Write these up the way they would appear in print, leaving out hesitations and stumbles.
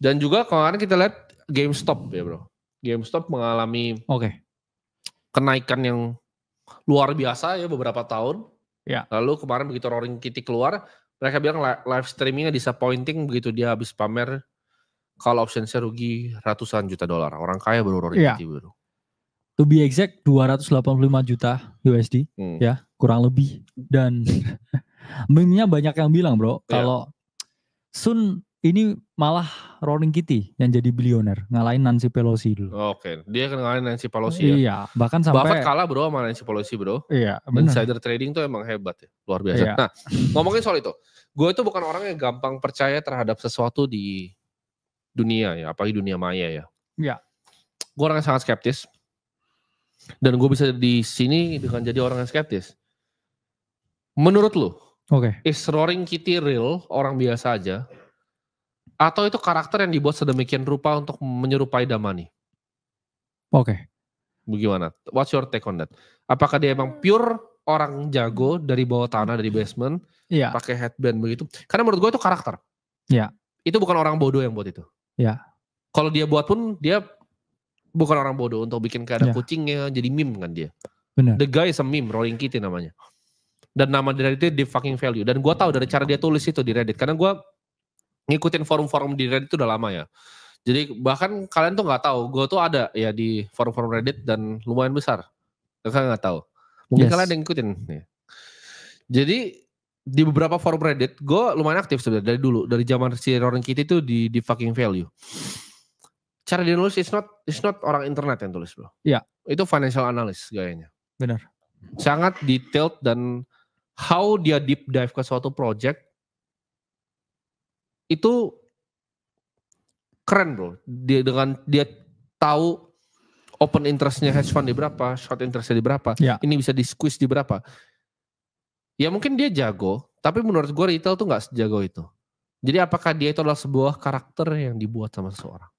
Dan juga kemarin kita lihat GameStop ya bro. GameStop mengalami kenaikan yang luar biasa ya beberapa tahun. Ya. Lalu kemarin begitu Roaring Kitty keluar, mereka bilang live streamingnya disappointing begitu dia habis pamer call optionsnya rugi ratusan juta dolar. Orang kaya baru Roaring Kitty bro. To be exact 285 juta USD ya kurang lebih. Dan meme-nya banyak yang bilang bro kalau Sun ini malah Roaring Kitty yang jadi bilioner, ngalahin Nancy Pelosi dulu. Dia kan ngalahin Nancy Pelosi ya. Iya, bahkan sampai Buffett kalah bro sama Nancy Pelosi bro. Iya, benar. Insider trading tuh emang hebat ya, luar biasa. Nah, ngomongin soal itu, gue itu bukan orang yang gampang percaya terhadap sesuatu di dunia ya, apalagi dunia maya ya. Iya. Gue orang yang sangat skeptis. Dan gue bisa di sini dengan jadi orang yang skeptis. Menurut lu, is Roaring Kitty real, orang biasa aja? Atau itu karakter yang dibuat sedemikian rupa untuk menyerupai Damani? Bagaimana? What's your take on that? Apakah dia emang pure orang jago dari bawah tanah, dari basement, pakai headband begitu? Karena menurut gue itu karakter. Itu bukan orang bodoh yang buat itu. Kalau dia buat pun, dia bukan orang bodoh untuk bikin kayak ada kucingnya, jadi meme kan dia. Benar. The guy is a meme, Roaring Kitty namanya. Dan nama dari itu di fucking value. Dan gue tahu dari cara dia tulis itu di Reddit. Karena gue ngikutin forum-forum di Reddit itu udah lama ya. Jadi bahkan kalian tuh gak tahu, gue tuh ada ya di forum-forum Reddit dan lumayan besar. Kalian gak tahu. Mungkin kalian ada yang ngikutin. Ya. Jadi di beberapa forum Reddit, gue lumayan aktif sebenarnya dari dulu. Dari zaman si Roaring Kitty itu di fucking value. Cara dia nulis, it's not orang internet yang tulis bro. Iya. Itu financial analyst gayanya. Benar. Sangat detailed dan how dia deep dive ke suatu project itu keren bro. Dia tahu open interestnya hedge fund di berapa, short interestnya di berapa, ini bisa di squeeze di berapa. Ya mungkin dia jago, tapi menurut gue retail tuh nggak sejago itu. Jadi apakah dia itu adalah sebuah karakter yang dibuat sama seseorang?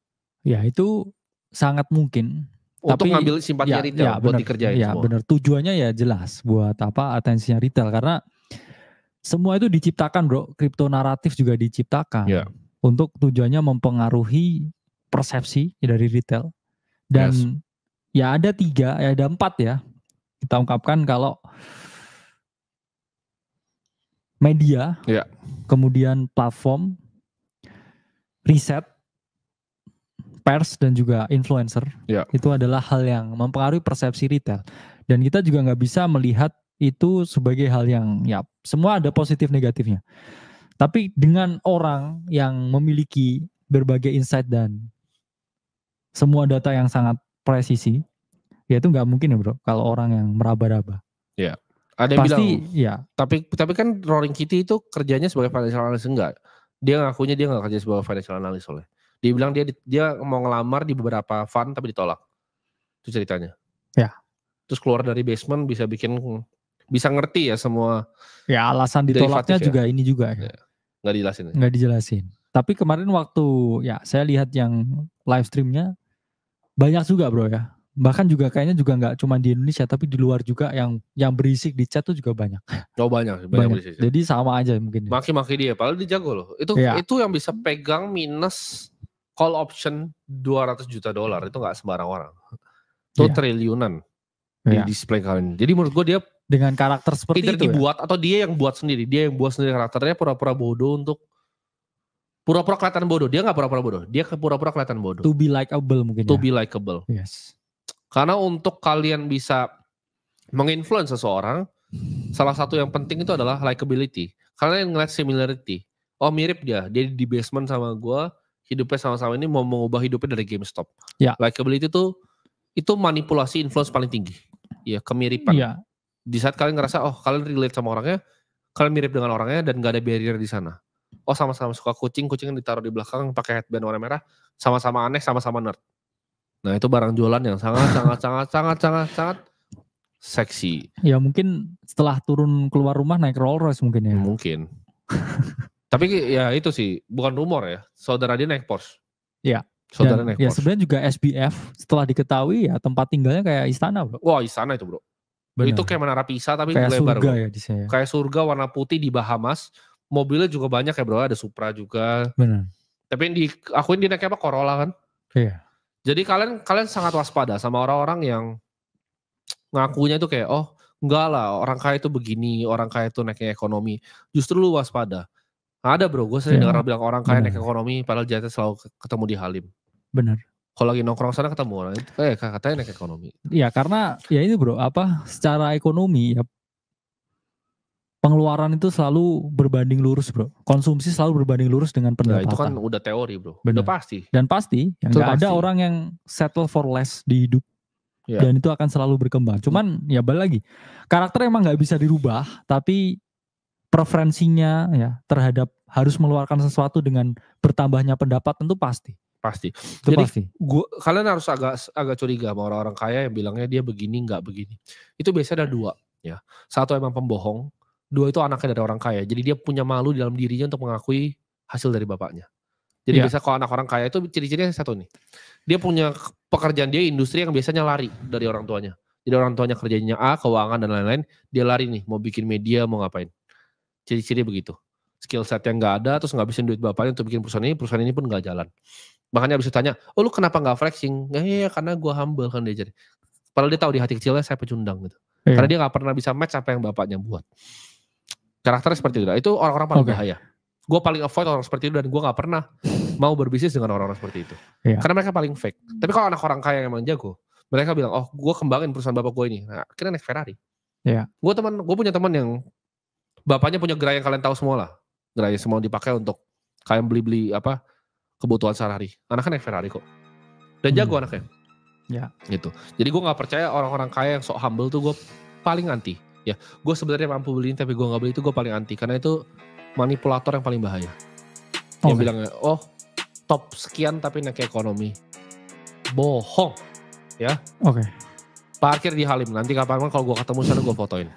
Ya itu sangat mungkin. Untuk tapi, ngambil simpatinya retail buat dikerjain semua. Benar. Tujuannya ya jelas buat apa atensinya retail karena semua itu diciptakan bro. Kripto naratif juga diciptakan untuk tujuannya mempengaruhi persepsi dari retail. Dan ya ada 4 ya. Kita ungkapkan kalau media, kemudian platform, riset, pers dan juga influencer itu adalah hal yang mempengaruhi persepsi retail. Dan kita juga nggak bisa melihat itu sebagai hal yang semua ada positif negatifnya. Tapi dengan orang yang memiliki berbagai insight dan semua data yang sangat presisi, ya itu nggak mungkin ya bro kalau orang yang meraba-raba. Ya. Ada yang bilang, tapi kan Roaring Kitty itu kerjanya sebagai financial analyst enggak. Dia ngakunya dia nggak kerja sebagai financial analyst soalnya. Dia bilang dia mau ngelamar di beberapa fund tapi ditolak. Itu ceritanya. Ya. Terus keluar dari basement bisa ngerti ya semua. Ya alasan ditolaknya juga ini juga ya. Nggak dijelasin. Nggak dijelasin. Tapi kemarin waktu saya lihat yang live streamnya banyak juga bro ya. Bahkan juga kayaknya juga nggak cuma di Indonesia tapi di luar juga yang berisik di chat tuh juga banyak. Oh banyak berisik. Jadi sama aja mungkin. Maki-maki dia, padahal dia jago loh. Itu yang bisa pegang minus call option 200 juta dolar itu nggak sembarang orang. Itu triliunan di display kali ini. Jadi menurut gue dia dengan karakter seperti itu dibuat atau dia yang buat sendiri. Dia yang buat sendiri karakternya pura-pura bodoh untuk pura-pura kelihatan bodoh. Dia nggak pura-pura bodoh. Dia pura-pura kelihatan bodoh. To be likable mungkin. To be likable. Yes. Karena untuk kalian bisa menginfluence seseorang, salah satu yang penting itu adalah likability. Kalian ngeliat similarity. Oh mirip dia di basement sama gue, hidupnya sama-sama ini mau mengubah hidupnya dari GameStop. Likability itu manipulasi influence paling tinggi. Ya kemiripan. Di saat kalian ngerasa kalian relate sama orangnya, kalian mirip dengan orangnya dan gak ada barrier di sana. Oh sama-sama suka kucing yang ditaruh di belakang pakai headband warna merah, sama-sama aneh, sama-sama nerd. Nah itu barang jualan yang sangat seksi. Ya mungkin setelah turun keluar rumah naik Rolls Royce mungkin ya. Mungkin. Tapi ya itu sih bukan rumor ya. Saudara dia naik Porsche. Iya. Saudara naik Porsche. Sebenarnya juga SBF setelah diketahui ya tempat tinggalnya kayak istana bro. Wah istana itu bro. Bener. Itu kayak Menara Pisa tapi kayak lebar surga bro. Ya di saya. Kayak surga warna putih di Bahamas. Mobilnya juga banyak ya bro. Ada Supra juga. Benar. Tapi yang diakuin dia naiknya apa? Corolla kan? Iya. Jadi kalian sangat waspada sama orang-orang yang ngakunya itu kayak, oh enggak lah orang kaya itu begini, orang kaya itu naiknya ekonomi. Justru lu waspada. Ada bro, gue sering dengar bilang orang kaya naik ekonomi, padahal jatnya selalu ketemu di Halim. Bener. Kalau lagi nongkrong sana ketemu orang, katanya naik ekonomi. Iya karena ya ini bro, secara ekonomi ya pengeluaran itu selalu berbanding lurus bro. Konsumsi selalu berbanding lurus dengan pendapatan. Nah, itu kan udah teori bro. Bener. Udah pasti. Dan pasti, nggak ada orang yang settle for less di hidup. Yeah. Dan itu akan selalu berkembang. Cuman ya balik lagi, karakter emang nggak bisa dirubah, tapi preferensinya ya terhadap harus mengeluarkan sesuatu dengan bertambahnya pendapatan itu pasti. Itu jadi pasti. Kalian harus agak curiga sama orang-orang kaya yang bilangnya dia begini nggak begini. Itu biasanya ada dua ya. Satu emang pembohong, dua itu anaknya dari orang kaya. Jadi dia punya malu di dalam dirinya untuk mengakui hasil dari bapaknya. Jadi biasa kalau anak orang kaya itu ciri-cirinya satu nih. Dia punya pekerjaan, dia industri yang biasanya lari dari orang tuanya. Jadi orang tuanya kerjanya A, keuangan dan lain-lain, dia lari nih mau bikin media, mau ngapain. Ciri-ciri begitu. Skill set yang gak ada, terus ngabisin duit bapaknya untuk bikin perusahaan ini pun gak jalan. Makanya bisa tanya, oh lu kenapa gak flexing? Ya karena gue humble kan dia jadi. Padahal dia tahu di hati kecilnya saya pecundang gitu. Karena dia gak pernah bisa match apa yang bapaknya buat. Karakternya seperti itu. Itu orang-orang paling bahaya. Gue paling avoid orang seperti itu dan gue gak pernah mau berbisnis dengan orang-orang seperti itu. Karena mereka paling fake. Tapi kalau anak orang kaya yang emang jago, mereka bilang, oh gue kembangin perusahaan bapak gue ini. Nah, akhirnya naik Ferrari. Gue punya teman yang bapaknya punya gerai yang kalian tahu semua lah. Gerai semua dipakai untuk kalian beli-beli kebutuhan sehari-hari. Anaknya naik Ferrari kok. Dan jago anaknya. Gitu. Jadi gue gak percaya orang-orang kaya yang sok humble tuh gue paling anti. Ya, gue sebenarnya mampu beliin tapi gue gak beli itu gue paling anti. Karena itu manipulator yang paling bahaya. Yang bilangnya, oh top sekian tapi naik ekonomi. Bohong. Ya. Parkir di Halim. Nanti kapan-kapan kalau gue ketemu sana gue fotoin.